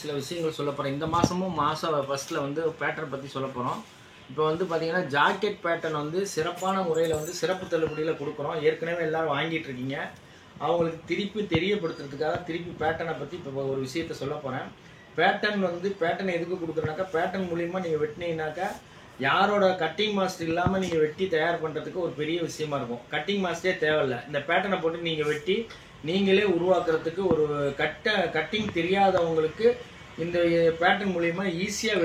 சில விஷயங்கள் சொல்ல போகிறேன். இந்த மாதமும் ஃபஸ்ட்டில் வந்து பேட்டர்ன் பற்றி சொல்ல போகிறோம். இப்போ வந்து பார்த்தீங்கன்னா ஜாக்கெட் பேட்டர்ன் வந்து சிறப்பான முறையில் வந்து சிறப்பு தள்ளுபடியில் கொடுக்குறோம். ஏற்கனவே எல்லோரும் வாங்கிட்டு இருக்கீங்க. அவங்களுக்கு திருப்பி தெரியப்படுத்துறதுக்காக திருப்பி பேட்டர்னை பற்றி இப்போ ஒரு விஷயத்த சொல்ல போகிறேன். பேட்டர்ன் எதுக்கு கொடுக்குறேனாக்கா, பேட்டர்ன் மூலிமா நீங்கள் வெட்டினீங்கனாக்கா யாரோட கட்டிங் மாஸ்டர் இல்லாமல் நீங்கள் வெட்டி தயார் பண்ணுறதுக்கு ஒரு பெரிய விஷயமா இருக்கும். கட்டிங் மாஸ்டரே தேவையில்லை. இந்த பேட்டர்னை போட்டு நீங்கள் வெட்டி நீங்களே உருவாக்குறதுக்கு ஒரு கட்டிங் தெரியாதவங்களுக்கு இந்த பேட்டர்ன் மூலிமா ஈஸியாக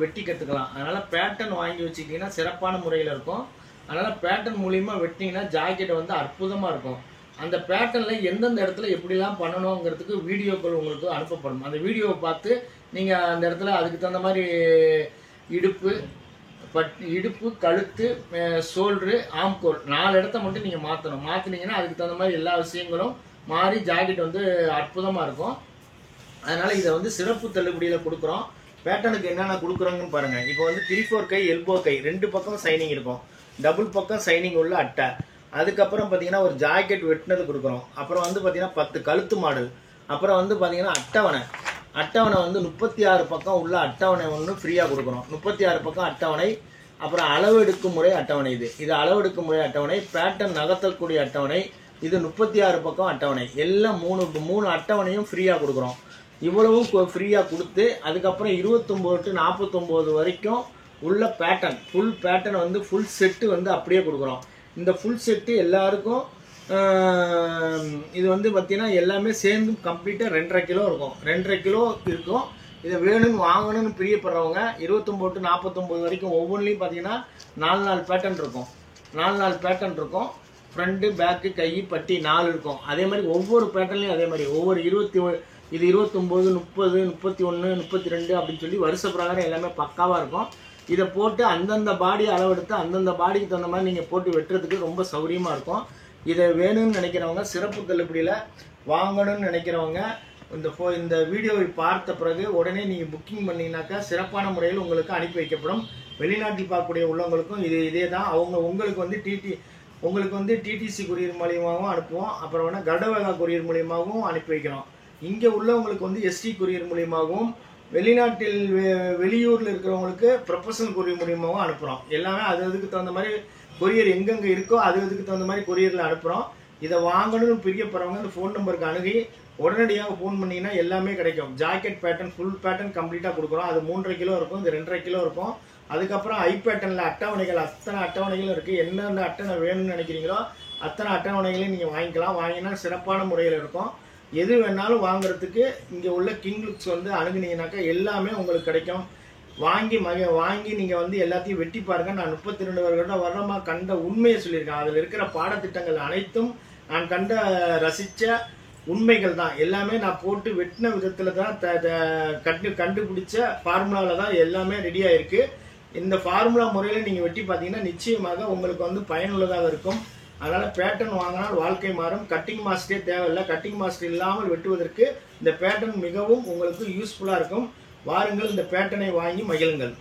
வெட்டி கற்றுக்கலாம். அதனால் பேட்டர்ன் வாங்கி வச்சுக்கிட்டிங்கன்னா சிறப்பான முறையில் இருக்கும். அதனால் பேட்டர்ன் மூலிமா வெட்டினீங்கன்னா ஜாக்கெட்டை வந்து அற்புதமாக இருக்கும். அந்த பேட்டர்னில் எந்தெந்த இடத்துல எப்படிலாம் பண்ணணுங்கிறதுக்கு வீடியோக்கள் உங்களுக்கு அனுப்பப்படும். அந்த வீடியோவை பார்த்து நீங்கள் அந்த இடத்துல அதுக்கு தகுந்த மாதிரி இடுப்பு, கழுத்து, ஷோல்டரு, ஆம்கோல் 4 இடத்த மட்டும் நீங்கள் மாற்றினீங்கன்னா அதுக்கு தகுந்த மாதிரி எல்லா விஷயங்களும் மாறி ஜாக்கெட் வந்து அற்புதமாக இருக்கும். அதனால் இதை வந்து சிறப்பு தள்ளுபடியில் கொடுக்குறோம். பேட்டர்னுக்கு என்னென்ன கொடுக்குறோங்கன்னு பாருங்கள். இப்போ வந்து 3/4 கை, எல்போ கை 2 பக்கம் சைனிங் இருக்கும். டபுள் பக்கம் சைனிங் உள்ள அட்டை. அதுக்கப்புறம் பார்த்தீங்கன்னா ஒரு ஜாக்கெட் வெட்டினது கொடுக்குறோம். அப்புறம் வந்து பார்த்தீங்கன்னா 10 கழுத்து மாடல். அப்புறம் வந்து பார்த்தீங்கன்னா அட்டவணை வந்து 36 பக்கம் உள்ள அட்டவணை ஒன்று ஃப்ரீயாக கொடுக்குறோம். 36 பக்கம் அட்டவணை. அப்புறம் அளவெடுக்கும் முறை அட்டவணை. இது அளவெடுக்கும் முறை அட்டவணை. பேட்டர்ன் நகர்த்தக்கூடிய அட்டவணை. இது 36 பக்கம் அட்டவணை. எல்லாம் மூணு அட்டவணையும் ஃப்ரீயாக கொடுக்குறோம். இவ்வளவும் ஃப்ரீயாக கொடுத்து அதுக்கப்புறம் 29 to 49 வரைக்கும் உள்ள ஃபுல் பேட்டர்ன் வந்து ஃபுல் செட்டு வந்து அப்படியே கொடுக்குறோம். இந்த ஃபுல் செட்டு எல்லாருக்கும் இது வந்து பார்த்தீங்கன்னா எல்லாமே சேர்ந்து கம்ப்ளீட்டாக 2.5 கிலோ இருக்கும். 2.5 கிலோ இருக்கும். இதை வேணும்னு வாங்கணும்னு பிரியப்படுறவங்க 29 to 49 வரைக்கும் ஒவ்வொன்றிலையும் பார்த்தீங்கன்னா 4 பேட்டர்ன் இருக்கும். 4 பேட்டர்ன் இருக்கும். ஃப்ரண்ட்டு, பேக்கு, கை, பட்டி 4 இருக்கும். அதே மாதிரி ஒவ்வொரு பேட்டர்ன்லையும் அதே மாதிரி ஒவ்வொரு 29, 30, 31, 32 அப்படின்னு சொல்லி வருஷ பிரகாரம் எல்லாமே பக்காவாக இருக்கும். இதை போட்டு அந்தந்த பாடி அளவெடுத்து அந்தந்த பாடிக்கு தகுந்த மாதிரி நீங்கள் போட்டு வெட்டுறதுக்கு ரொம்ப சௌகரியமாக இருக்கும். இதை வேணும்னு நினைக்கிறவங்க, சிறப்பு தள்ளுபடியில் வாங்கணும்னு நினைக்கிறவங்க இந்த வீடியோவை பார்த்த பிறகு உடனே நீங்கள் புக்கிங் பண்ணிங்கனாக்கா சிறப்பான முறையில் உங்களுக்கு அனுப்பி வைக்கப்படும். வெளிநாட்டில் பார்க்கக்கூடிய உள்ளவங்களுக்கும் இதே தான். உங்களுக்கு வந்து டிடிசி கொரியர் மூலியமாகவும் அனுப்புவோம். அப்புறம் வேணால் கர்டவேகா கொரியர் மூலியமாகவும் அனுப்பி வைக்கிறோம். இங்கே உள்ளவங்களுக்கு வந்து எஸ்டி கொரியர் மூலியமாகவும், வெளியூரில் இருக்கிறவங்களுக்கு ப்ரொஃபஷனல் கொரியர் மூலியமாகவும் அனுப்புகிறோம். எல்லாமே அதுக்கு தகுந்த மாதிரி கொரியர் எங்கெங்கே இருக்கோ அதுக்கு தகுந்த மாதிரி கொரியரில் அனுப்புகிறோம். இதை வாங்கணும்னு பிரியப்படுறவங்க இந்த ஃபோன் நம்பருக்கு அணுகி உடனடியாக ஃபோன் பண்ணிங்கன்னா எல்லாமே கிடைக்கும். ஜாக்கெட் பேட்டர்ன் ஃபுல் பேட்டர்ன் கம்ப்ளீட்டாக கொடுக்குறோம். அது 3.5 கிலோ இருக்கும். இது 2.5 கிலோ இருக்கும். அதுக்கப்புறம் ஐ பேட்டர்னில் அட்டவணைகள் அத்தனை அட்டவணைகளும் இருக்குது. என்னென்ன அட்டவணை வேணும்னு நினைக்கிறீங்களோ அத்தனை அட்டவணைகளையும் நீங்கள் வாங்கிக்கலாம். வாங்கினா சிறப்பான முறையில் இருக்கும். எது வேணாலும் வாங்குறதுக்கு இங்கே உள்ள கிங் லுக்ஸ் வந்து அணுகுனீங்கன்னாக்கா எல்லாமே உங்களுக்கு கிடைக்கும். வாங்கி நீங்கள் வந்து எல்லாத்தையும் வெட்டி பாருங்கள். நான் 32 வருடமாக கண்ட உண்மையை சொல்லியிருக்கேன். அதில் இருக்கிற பாடத்திட்டங்கள் அனைத்தும் நான் ரசித்த உண்மைகள் தான். எல்லாமே நான் போட்டு வெட்டின விதத்தில் தான் கண்டுபிடிச்ச ஃபார்முலாவில் தான் எல்லாமே ரெடியாக இருக்குது. இந்த ஃபார்முலா முறையில் நீங்கள் வெட்டி பார்த்தீங்கன்னா நிச்சயமாக உங்களுக்கு வந்து பயனுள்ளதாக இருக்கும். அதனால் பேட்டர்ன் வாங்கினால் வாழ்க்கை மாறும். கட்டிங் மாஸ்டரே தேவையில்லை. கட்டிங் மாஸ்டர் இல்லாமல் வெட்டுவதற்கு இந்த பேட்டர்ன் மிகவும் உங்களுக்கு யூஸ்ஃபுல்லாக இருக்கும். வாருங்கள், இந்த பேட்டர்னை வாங்கி மகிழுங்கள்.